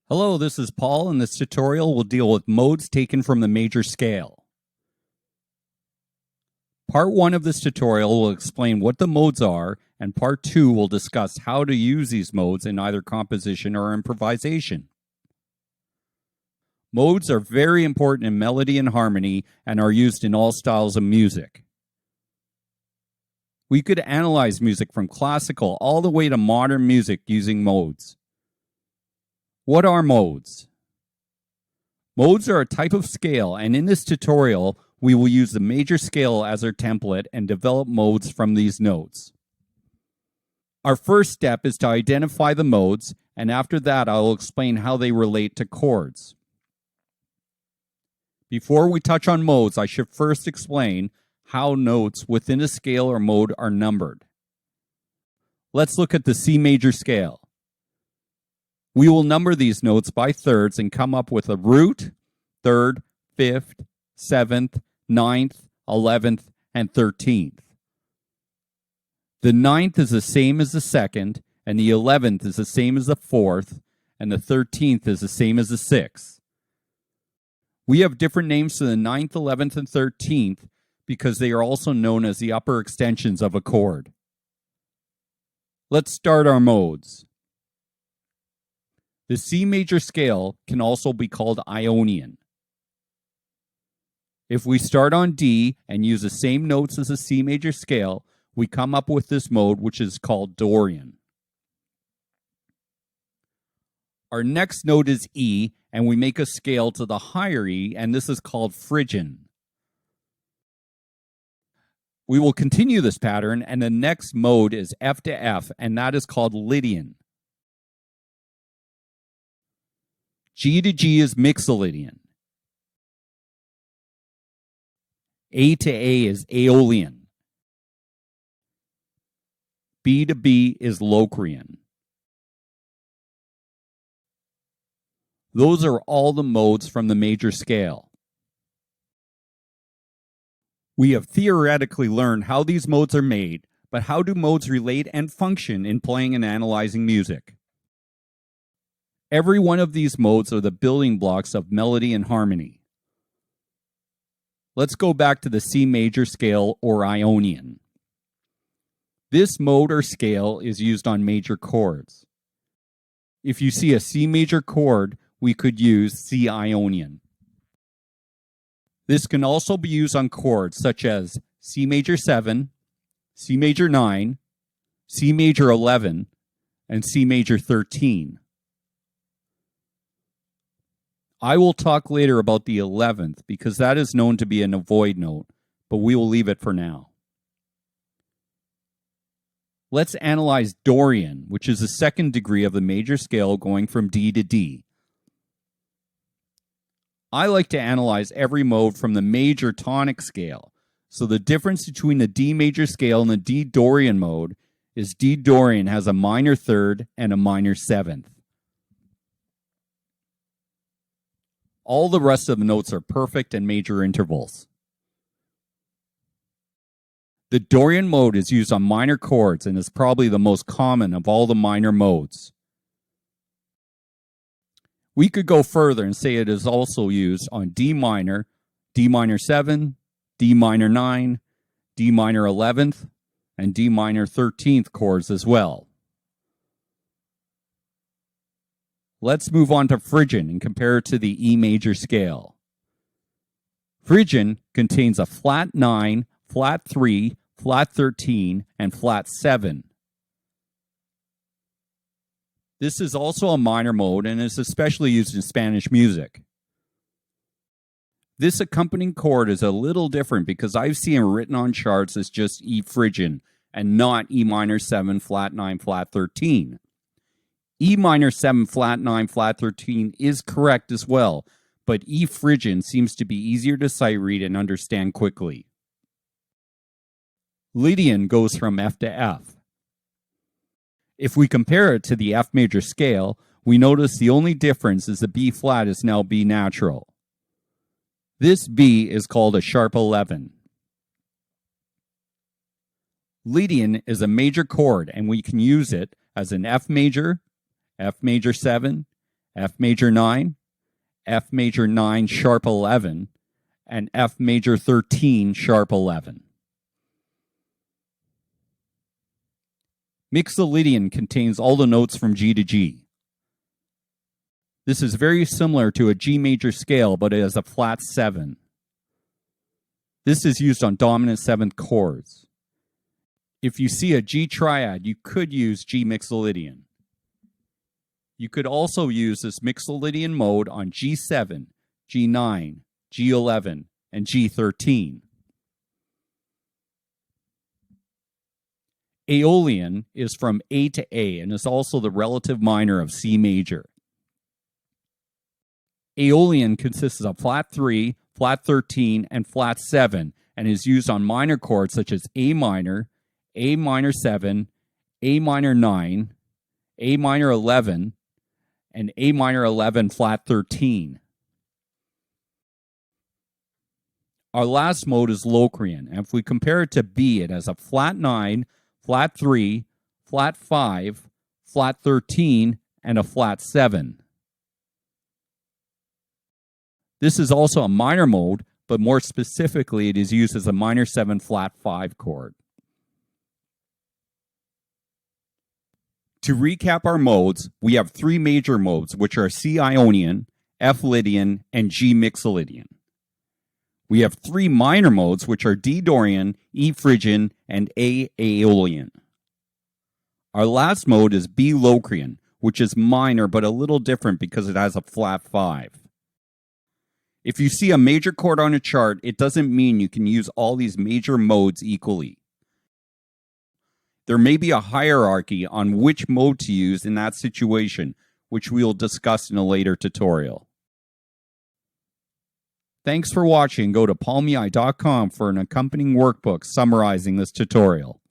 Hello, this is Paul, and this tutorial will deal with modes taken from the major scale. Part 1 of this tutorial will explain what the modes are, and Part 2 will discuss how to use these modes in either composition or improvisation. Modes are very important in melody and harmony and are used in all styles of music. We could analyze music from classical all the way to modern music using modes. What are modes? Modes are a type of scale, and in this tutorial, we will use the major scale as our template and develop modes from these notes. Our first step is to identify the modes, and after that, I will explain how they relate to chords. Before we touch on modes, I should first explain how notes within a scale or mode are numbered. Let's look at the C major scale. We will number these notes by thirds and come up with a root, third, fifth, seventh, ninth, 11th, and 13th. The ninth is the same as the second, and the 11th is the same as the fourth, and the 13th is the same as the sixth. We have different names for the 9th, 11th, and 13th because they are also known as the upper extensions of a chord. Let's start our modes. The C major scale can also be called Ionian. If we start on D and use the same notes as the C major scale, we come up with this mode, which is called Dorian. Our next note is E, and we make a scale to the higher E, and this is called Phrygian. We will continue this pattern, and the next mode is F to F, and that is called Lydian. G to G is Mixolydian. A to A is Aeolian. B to B is Locrian. Those are all the modes from the major scale. We have theoretically learned how these modes are made, but how do modes relate and function in playing and analyzing music? Every one of these modes are the building blocks of melody and harmony. Let's go back to the C major scale or Ionian. This mode or scale is used on major chords. If you see a C major chord, we could use C Ionian. This can also be used on chords such as C major 7, C major 9, C major 11, and C major 13. I will talk later about the 11th because that is known to be an avoid note, but we will leave it for now. Let's analyze Dorian, which is the second degree of the major scale going from D to D. I like to analyze every mode from the major tonic scale. So the difference between the D major scale and the D Dorian mode is D Dorian has a minor third and a minor seventh. All the rest of the notes are perfect and major intervals. The Dorian mode is used on minor chords and is probably the most common of all the minor modes. We could go further and say it is also used on D minor 7, D minor 9, D minor 11th, and D minor 13th chords as well. Let's move on to Phrygian and compare it to the E major scale. Phrygian contains a flat 9, flat 3, flat 13, and flat 7. This is also a minor mode and is especially used in Spanish music. This accompanying chord is a little different because I've seen it written on charts as just E Phrygian and not E minor 7, flat 9, flat 13. E minor 7, flat 9, flat 13 is correct as well, but E Phrygian seems to be easier to sight read and understand quickly. Lydian goes from F to F. If we compare it to the F major scale, we notice the only difference is the B flat is now B natural. This B is called a sharp 11. Lydian is a major chord, and we can use it as an F major 7, F major 9, F major 9 sharp 11, and F major 13 sharp 11. Mixolydian contains all the notes from G to G. This is very similar to a G major scale, but it has a flat 7. This is used on dominant 7th chords. If you see a G triad, you could use G Mixolydian. You could also use this Mixolydian mode on G7, G9, G11, and G13. Aeolian is from A to A and is also the relative minor of C major. Aeolian consists of flat 3, flat 13, and flat 7, and is used on minor chords such as A minor 7, A minor 9, A minor 11, and A minor 11 flat 13. Our last mode is Locrian, and if we compare it to B, it has a flat 9, flat 3, flat 5, flat 13, and a flat 7. This is also a minor mode, but more specifically, it is used as a minor 7 flat 5 chord. To recap our modes, we have 3 major modes, which are C Ionian, F Lydian, and G Mixolydian. We have 3 minor modes, which are D Dorian, E Phrygian, and A Aeolian. Our last mode is B Locrian, which is minor but a little different because it has a flat 5. If you see a major chord on a chart, it doesn't mean you can use all these major modes equally. There may be a hierarchy on which mode to use in that situation, which we will discuss in a later tutorial. Thanks for watching. Go to palmei.com for an accompanying workbook summarizing this tutorial.